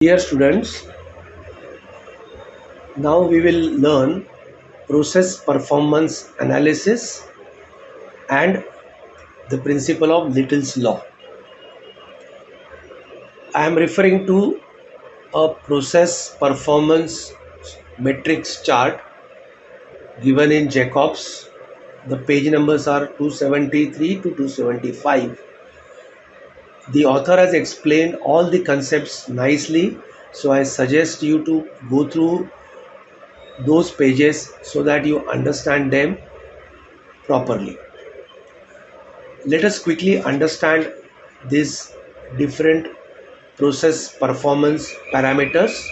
Dear students, now we will learn process performance analysis and the principle of Little's law. I am referring to a process performance matrix chart given in Jacobs. The page numbers are 273 to 275. The author has explained all the concepts nicely, so I suggest you to go through those pages so that you understand them properly. Let us quickly understand these different process performance parameters,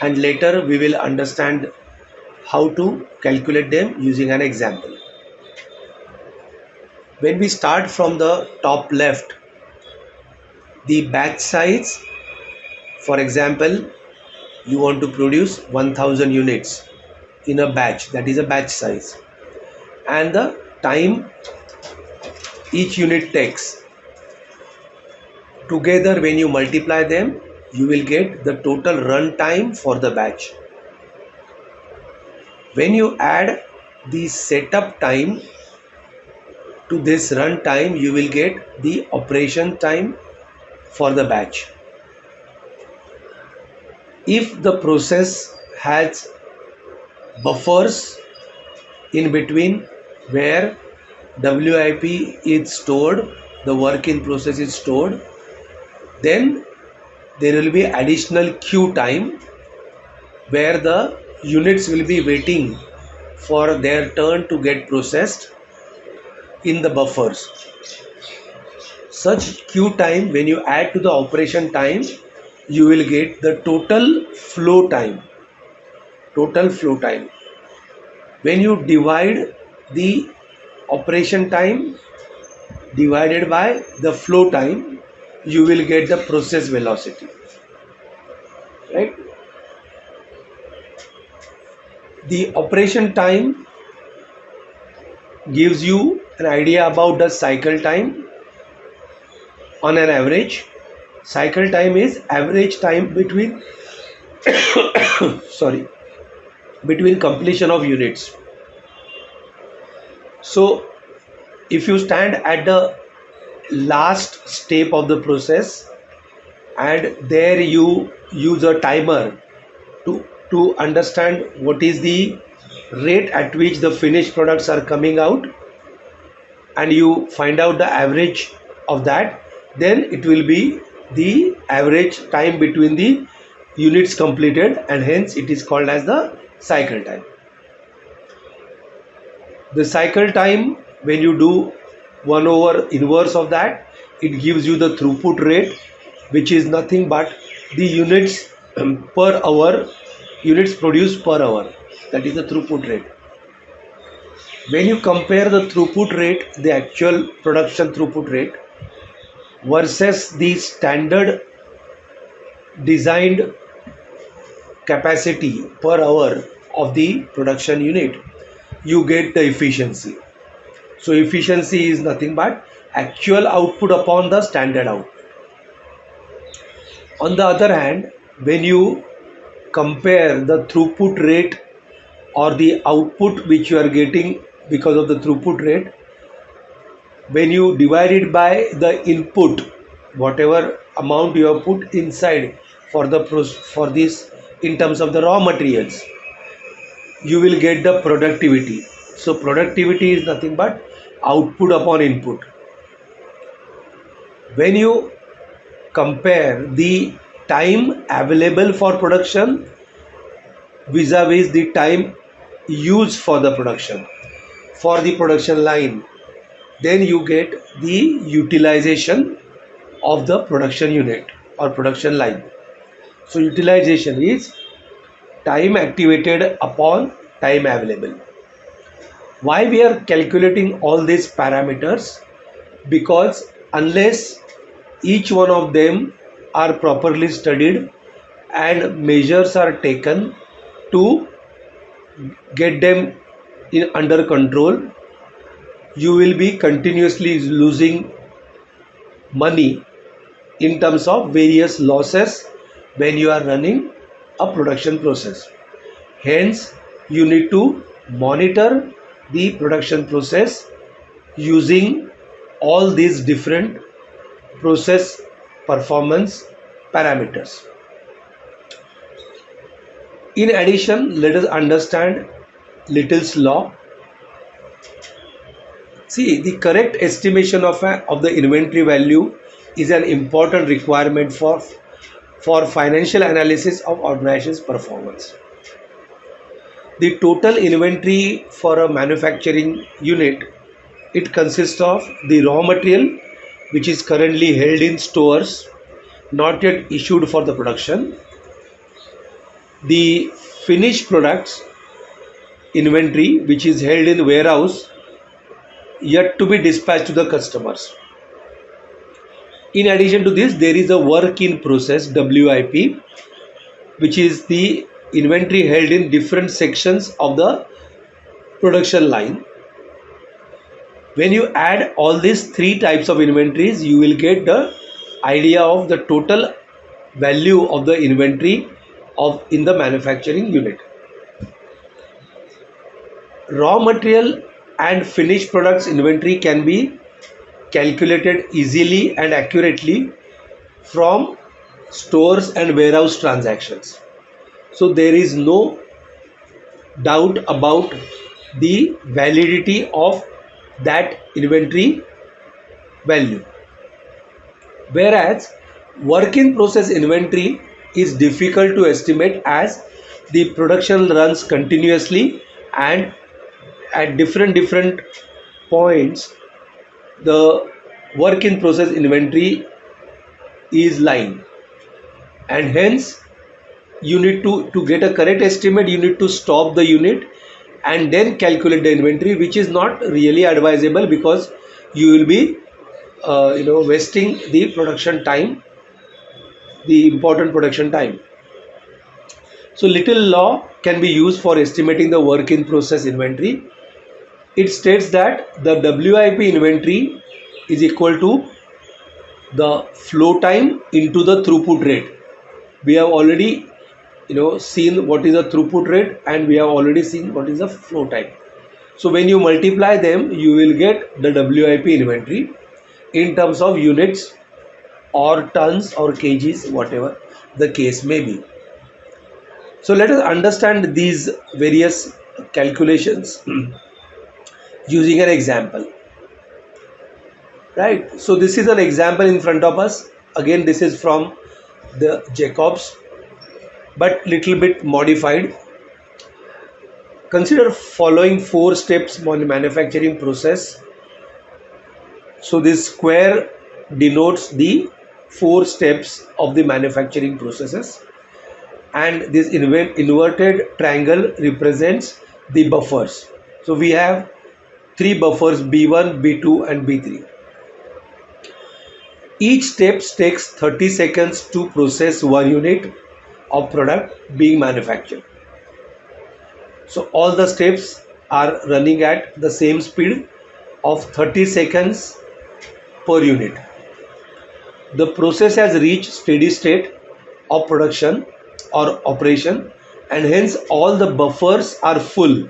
and later we will understand how to calculate them using an example. When we start from the top left, the batch size, for example, you want to produce 1000 units in a batch, that is a batch size, and the time each unit takes. Together, when you multiply them, you will get the total run time for the batch. When you add the setup time to this run time, you will get the operation time for the batch. If the process has buffers in between where WIP is stored, the work in process is stored, then there will be additional queue time where the units will be waiting for their turn to get processed in the buffers. Such queue time, when you add to the operation time, you will get the total flow time. When you divide the operation time divided by the flow time, you will get the process velocity, right? The operation time gives you an idea about the cycle time. On an average, cycle time is average time between between completion of units. So if you stand at the last step of the process and there you use a timer to understand what is the rate at which the finished products are coming out, and you find out the average of that, then it will be the average time between the units completed, and hence it is called as the cycle time. The cycle time, when you do 1 over inverse of that, it gives you the throughput rate, which is nothing but the units per hour, units produced per hour, that is the throughput rate. When you compare the throughput rate, the actual production throughput rate versus the standard designed capacity per hour of the production unit, you get the efficiency. So efficiency is nothing but actual output upon the standard output. On the other hand, when you compare the throughput rate or the output which you are getting because of the throughput rate, when you divide it by the input, whatever amount you have put inside for this in terms of the raw materials, you will get the productivity. So productivity is nothing but output upon input. When you compare the time available for production vis-a-vis the time used for the production line, then you get the utilization of the production unit or production line. So utilization is time activated upon time available. Why we are calculating all these parameters? Because unless each one of them are properly studied and measures are taken to get them under control, you will be continuously losing money in terms of various losses when you are running a production process. Hence, you need to monitor the production process using all these different process performance parameters. In addition, let us understand Little's law. See, the correct estimation of the inventory value is an important requirement for financial analysis of organization's performance. The total inventory for a manufacturing unit, it consists of the raw material which is currently held in stores, not yet issued for the production, the finished products inventory which is held in warehouse yet to be dispatched to the customers. In addition to this, there is a work in process WIP, which is the inventory held in different sections of the production line. When you add all these three types of inventories, you will get the idea of the total value of the inventory in the manufacturing unit. Raw material and finished products inventory can be calculated easily and accurately from stores and warehouse transactions. So there is no doubt about the validity of that inventory value. Whereas work in process inventory is difficult to estimate as the production runs continuously and at different points the work in process inventory is lying, and hence you need to get a correct estimate, you need to stop the unit and then calculate the inventory, which is not really advisable because you will be wasting the production time, the important production time. So Little law can be used for estimating the work in process inventory. It states that the WIP inventory is equal to the flow time into the throughput rate. We have already seen what is the throughput rate and we have already seen what is the flow time. So when you multiply them, you will get the WIP inventory in terms of units or tons or kgs, whatever the case may be. So let us understand these various calculations using an example. Right. So this is an example in front of us. Again, this is from the Jacobs, but little bit modified. Consider following 4 steps on manufacturing process. So this square denotes the 4 steps of the manufacturing processes, and this inverted triangle represents the buffers. So we have 3 buffers, B1, B2 and B3. Each step takes 30 seconds to process 1 unit of product being manufactured. So all the steps are running at the same speed of 30 seconds per unit. The process has reached steady state of production or operation, and hence all the buffers are full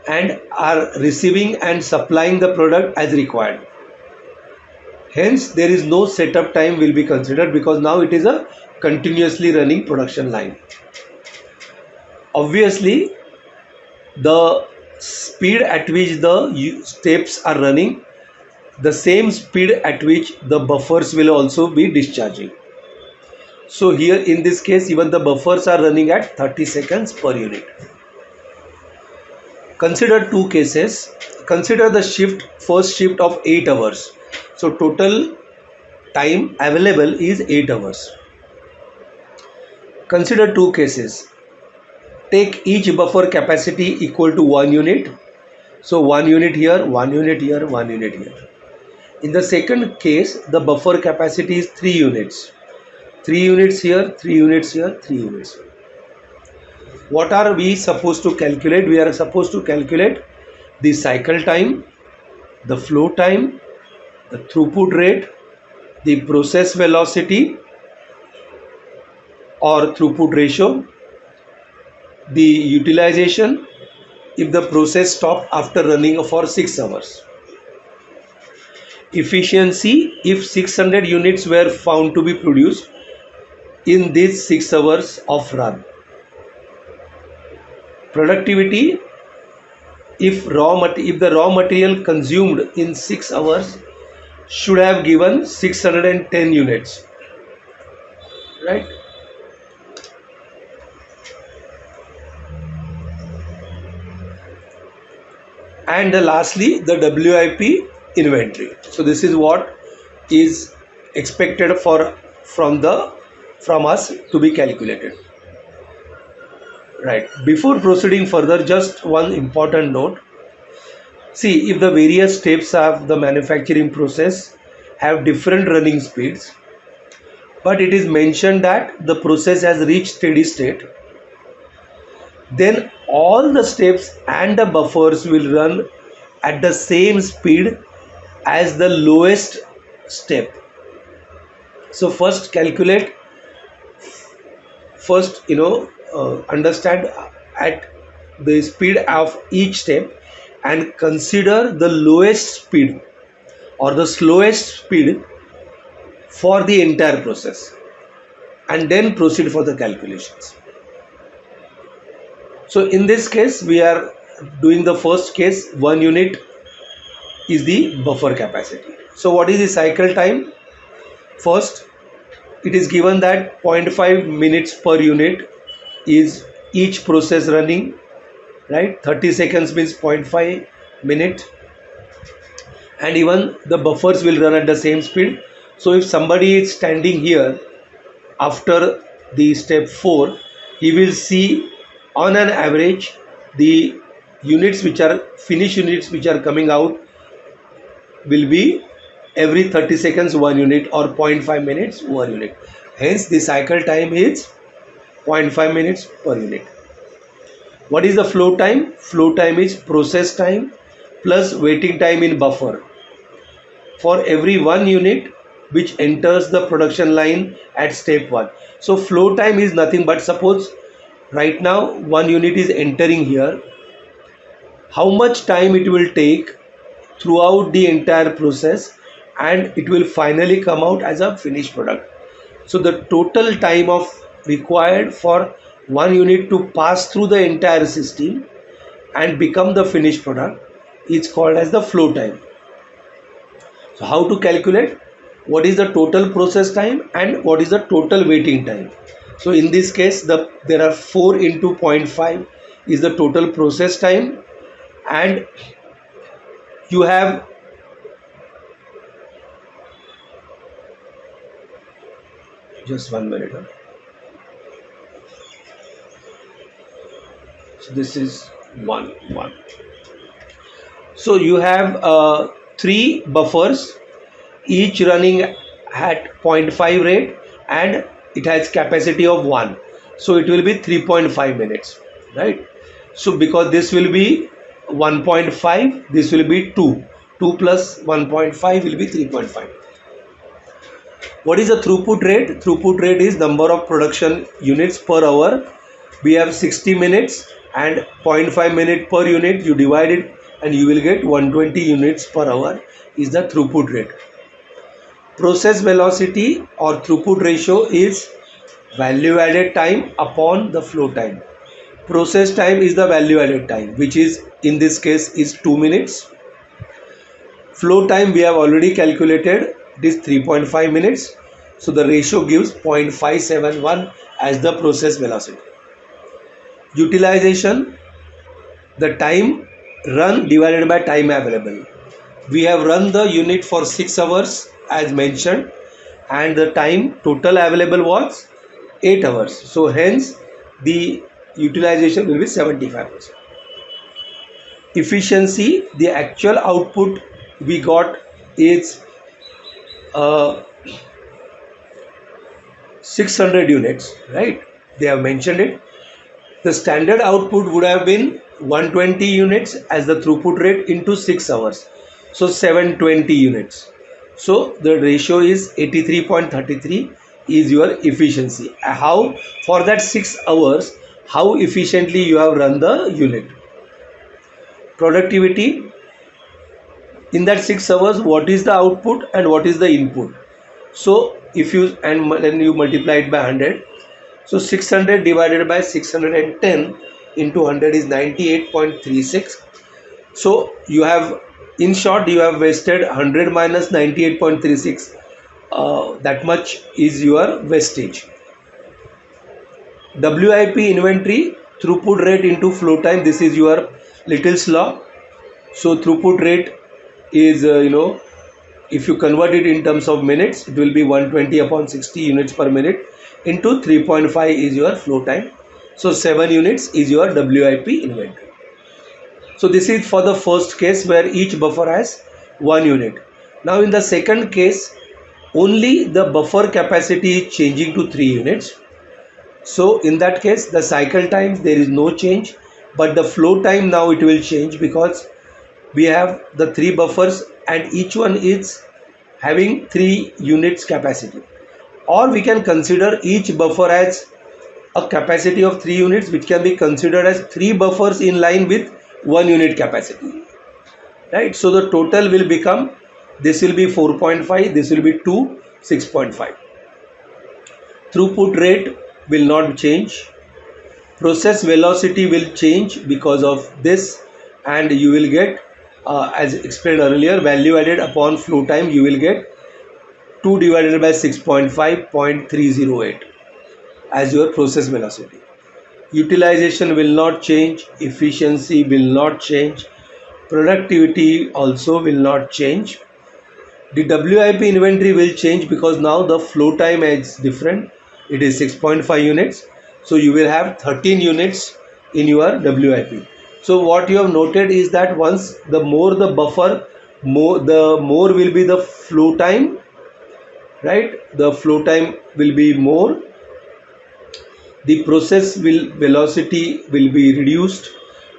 and are receiving and supplying the product as required. Hence there is no setup time will be considered because now it is a continuously running production line. Obviously, the speed at which the steps are running, the same speed at which the buffers will also be discharging. So here in this case, even the buffers are running at 30 seconds per unit. Consider 2 cases. Consider the first shift of 8 hours. So total time available is 8 hours. Consider 2 cases. Take each buffer capacity equal to 1 unit. So 1 unit here, 1 unit here, 1 unit here. In the second case, the buffer capacity is 3 units. 3 units here, 3 units here, 3 units here. What are we supposed to calculate? We are supposed to calculate the cycle time, the flow time, the throughput rate, the process velocity, or throughput ratio, the utilization if the process stopped after running for 6 hours, efficiency if 600 units were found to be produced in these 6 hours of run, productivity if the raw material consumed in 6 hours should have given 610 units, right? And lastly, the WIP inventory. So this is what is expected from us to be calculated, right? Before proceeding further, just one important note. See, if the various steps of the manufacturing process have different running speeds, but it is mentioned that the process has reached steady state, then all the steps and the buffers will run at the same speed as the lowest step. So first calculate, understand at the speed of each step and consider the lowest speed or the slowest speed for the entire process, and then proceed for the calculations. So in this case, we are doing the first case. 1 unit is the buffer capacity. So what is the cycle time? First, it is given that 0.5 minutes per unit is each process running, right? 30 seconds means 0.5 minute, and even the buffers will run at the same speed. So if somebody is standing here after the step 4, he will see on an average the units which are finished units which are coming out will be every 30 seconds 1 unit or 0.5 minutes 1 unit. Hence the cycle time is 0.5 minutes per unit. What is the flow time? Flow time is process time plus waiting time in buffer for every 1 unit which enters the production line at step 1. So flow time is nothing but, suppose right now 1 unit is entering here, how much time it will take throughout the entire process, and it will finally come out as a finished product. So the total time of required for 1 unit to pass through the entire system and become the finished product is called as the flow time. So how to calculate? What is the total process time and what is the total waiting time? So in this case, there are 4 into 0.5 is the total process time, and you have just 1 minute. So this is 1. So you have 3 buffers, each running at 0.5 rate, and it has capacity of 1. So it will be 3.5 minutes, right? So because this will be 1.5, this will be 2. 2 plus 1.5 will be 3.5. What is the throughput rate? Throughput rate is number of production units per hour. We have 60 minutes and 0.5 minute per unit. You divide it and you will get 120 units per hour is the throughput rate. Process velocity or throughput ratio is value added time upon the flow time. Process time is the value added time, which is in this case is 2 minutes. Flow time we have already calculated, it is 3.5 minutes. So the ratio gives 0.571 as the process velocity. Utilization, the time run divided by time available. We have run the unit for 6 hours as mentioned, and the time total available was 8 hours. So hence the utilization will be 75%. Efficiency, the actual output we got is 600 units, right? They have mentioned it. The standard output would have been 120 units as the throughput rate into 6 hours. So 720 units. So the ratio is 83.33 is your efficiency. How for that 6 hours, how efficiently you have run the unit. Productivity, in that 6 hours, what is the output and what is the input. So if you, and then you multiply it by 100, so 600 divided by 610 into 100 is 98.36. So you have, in short, you have wasted 100 minus 98.36. That much is your wastage. WIP inventory, throughput rate into flow time. This is your Little's law. So throughput rate is, if you convert it in terms of minutes, it will be 120 upon 60 units per minute into 3.5 is your flow time. So 7 units is your WIP inventory. So this is for the first case where each buffer has 1 unit. Now in the second case, only the buffer capacity is changing to 3 units. So in that case, the cycle times, there is no change, but the flow time now it will change, because we have the 3 buffers and each one is having 3 units capacity. Or we can consider each buffer as a capacity of 3 units, which can be considered as 3 buffers in line with 1 unit capacity, right? So the total will become, this will be 4.5, this will be 2, 6.5. Throughput rate will not change. Process velocity will change because of this, and you will get, as explained earlier, value added upon flow time, you will get 2 divided by 6.5, 0.308 as your process velocity. Utilization will not change, efficiency will not change, productivity also will not change. The WIP inventory will change because now the flow time is different. It is 6.5 units. So you will have 13 units in your WIP. So what you have noted is that once the more the buffer, the more will be the flow time, right? The flow time will be more. The process velocity will be reduced,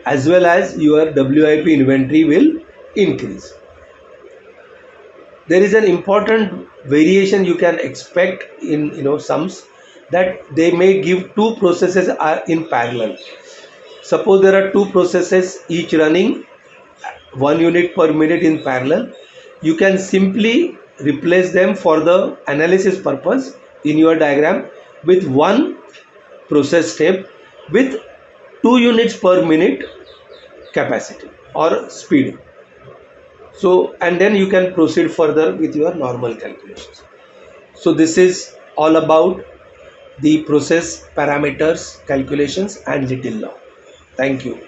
as well as your WIP inventory will increase. There is an important variation you can expect in sums, that they may give 2 processes are in parallel. Suppose there are 2 processes each running 1 unit per minute in parallel. You can simply replace them for the analysis purpose in your diagram with one process step with 2 units per minute capacity or speed. So, and then you can proceed further with your normal calculations. So this is all about the process parameters calculations and Little law. Thank you.